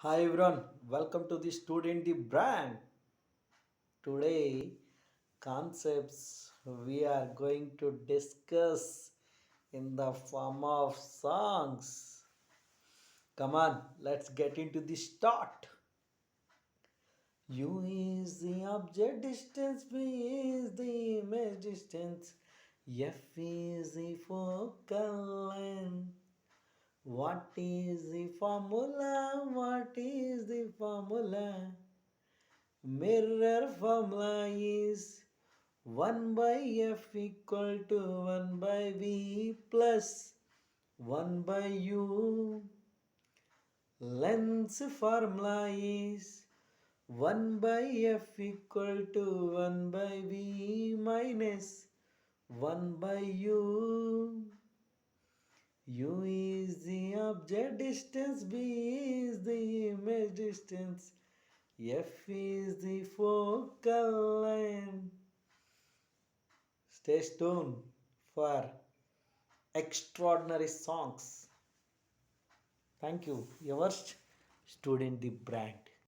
Hi everyone, welcome to the Student the Brand. Today, concepts we are going to discuss in the form of songs. Come on, let's get into the start. U is the object distance, V is the image distance, F is the focal length. What is the formula? What is the formula? Mirror formula is 1 by f equal to 1 by v plus 1 by u. Length formula is 1 by f equal to 1 by v minus 1 by u. U is the object distance, V is the image distance, F is the focal length. Stay tuned for extraordinary songs. Thank you. Your student, the brand.